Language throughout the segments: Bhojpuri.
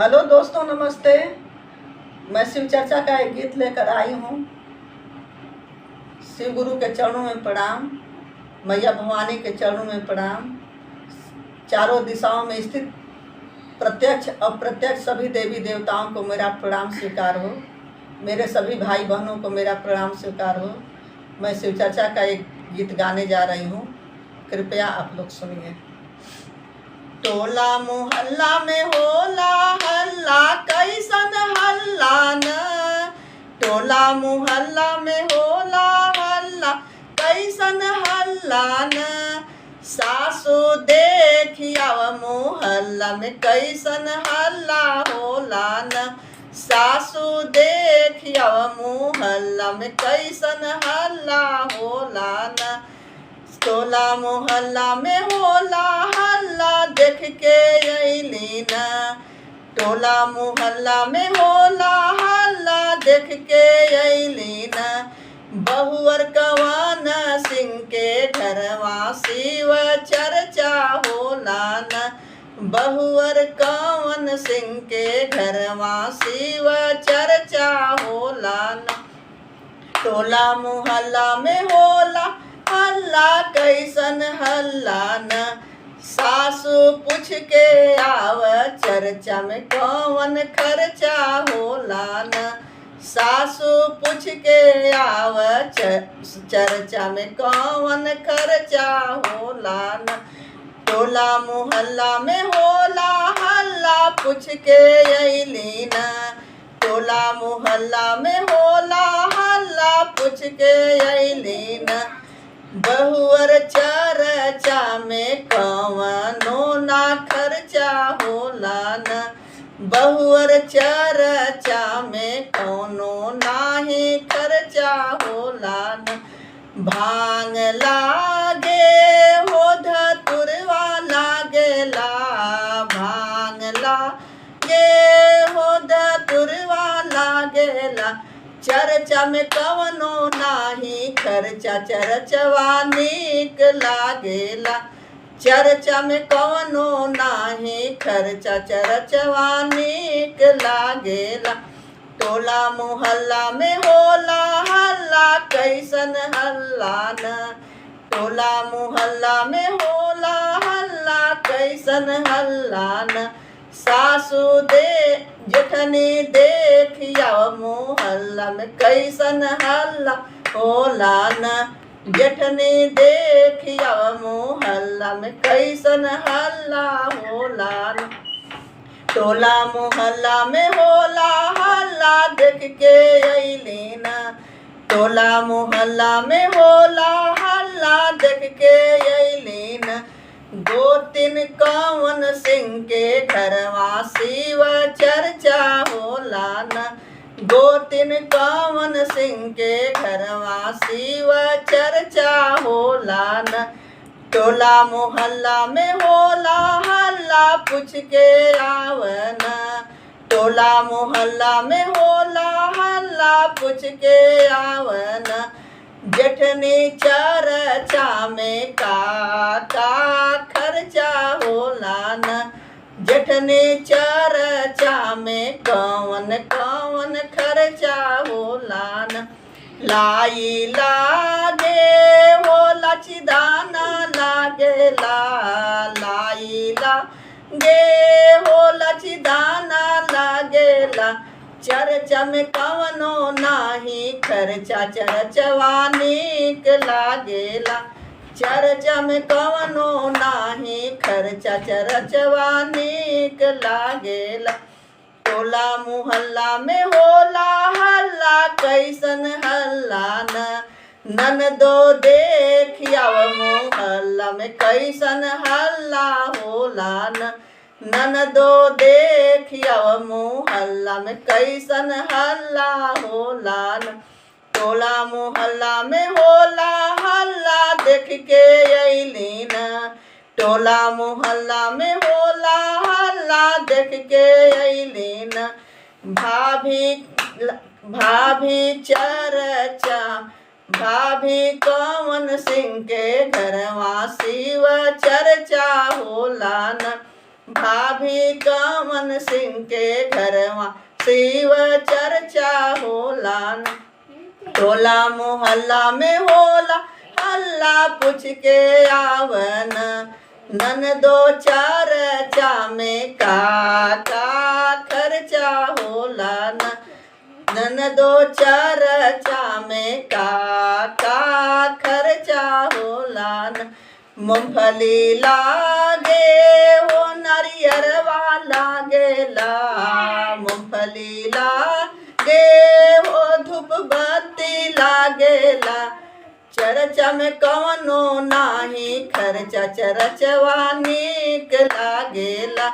हेलो दोस्तों, नमस्ते। मैं शिव चर्चा का एक गीत लेकर आई हूँ। शिव गुरु के चरणों में प्रणाम, मैया भवानी के चरणों में प्रणाम। चारों दिशाओं में स्थित प्रत्यक्ष अप्रत्यक्ष सभी देवी देवताओं को मेरा प्रणाम स्वीकार हो। मेरे सभी भाई बहनों को मेरा प्रणाम स्वीकार हो। मैं शिव चर्चा का एक गीत गाने जा रही हूँ, कृपया आप लोग सुनिए। टोला मोहल्ला में होला हल्ला, कैसन हल्ला न। टोला मोहल्ला में होला हल्ला, कैसन हल्ला न। सासू देखियाव मोहल्ला में कैसन हल्ला होला न। सासू देखियाव मोहल्ला में कैसन हल्ला होला न। टोला मोहल्ला में होला हल्ला, देख के अइली न। टोला मोहल्ला में होला हल्ला, देख के अइली न। बहुअर कवन सिंह के घरवा शिव चर्चा होला न। बहुअर कवन सिंह के घरवा शिव चर्चा होला न। टोला मोहल्ला में होला हल्ला, कैसन हल्ला न। सासू पूछ के आव चर्चा में कौन खर्चा होला न। सासू पूछ के आव चर्चा में कौन खर्चा होला न। टोला मोहल्ला में होला हल्ला, पूछ के अइली न। टोला मोहल्ला में होला हल्ला, पूछ के अइली न। बहुअर चर्चा में कवनो ना खर्चा होला न। बहुअर चर्चा में कौनो नाही खर्चा होला न। भांग लागे हो धतुरवा लागेला, भांग लागे हो धतुरवा लागेला। चर्चा में कवनो नाही खर्चा, चर्चवा नीक लागेला। चर्चा में कवनो नाही खर्चा, चर्चवा नीक लागेला। टोला मोहल्ला में होला हल्ला, कैसन हल्ला न। टोला मोहल्ला में होला हल्ला, कैसन हल्ला न। सासू जेठनी देखिया मोहल्ला में कैसन हल्ला होला न। जेठनी देखिया मोहल्ला में कैसन हल्ला होला न। टोला मोहल्ला में होला हल्ला, देख के अइली न। टोला मोहल्ला में होला हल्ला, देख के अइली न। गोतिन कवन सिंह के घरवा शिव चर्चा होला न। गोतिन कवन सिंह के घरवा शिव चर्चा होला न। टोला मोहल्ला में होला हल्ला, पूछ के आवना। टोला मोहल्ला में होला हल्ला, पूछ के आवना। जेठनी चर्चा में का खर्चा होला न। जेठनी चर्चा में कौन कौन खर्चा होला न। लाई लागे होला चिदाना लागेला, लाई लागे होला चिदाना लागेला। चर्चा में कवनो नाही खर्चा, चर्चवा नीक लागेला। चर्चा में कवनो नाही खर्चा, चर्चवा नीक लागेला। टोला मोहल्ला में होला हल्ला, कैसन हल्ला न। ननदो देखियाव मोहल्ला में कैसन हल्ला होला न। ननदो देखियाव मोहल्ला में कैसन हल्ला होला न। टोला मोहल्ला में होला हल्ला, देख के अइली न। टोला मोहल्ला में होला हल्ला, देख के अइली न। भाभी चर्चा, भाभी कवन सिंह के घरवा शिव चर्चा होला न। भाभी कमन सिंह के घरवा शिव चर्चा होला न। टोला मोहल्ला में होला हल्ला पूछ के आवन, ननदो चर्चा में का खर्चा होला न। ननदो चर्चा में का खर्चा होला न। मूंगफली लागे हो नारियरवा लागेला, मूंगफली लागे हो धूप बत्ती लागेला। चर्चा में कवनो नाही खर्चा चरचवा नीक लागेला।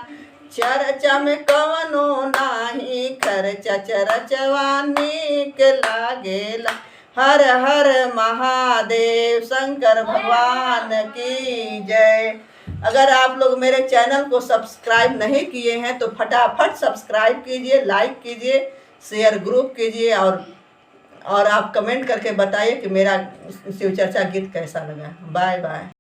चर्चा में कवनो नाही खर्चा चरचवा नीक लागेला। हर हर महादेव, शंकर भगवान की जय। अगर आप लोग मेरे चैनल को सब्सक्राइब नहीं किए हैं तो फटाफट सब्सक्राइब कीजिए, लाइक कीजिए, शेयर ग्रुप कीजिए और आप कमेंट करके बताइए कि मेरा शिव चर्चा गीत कैसा लगा। Bye by.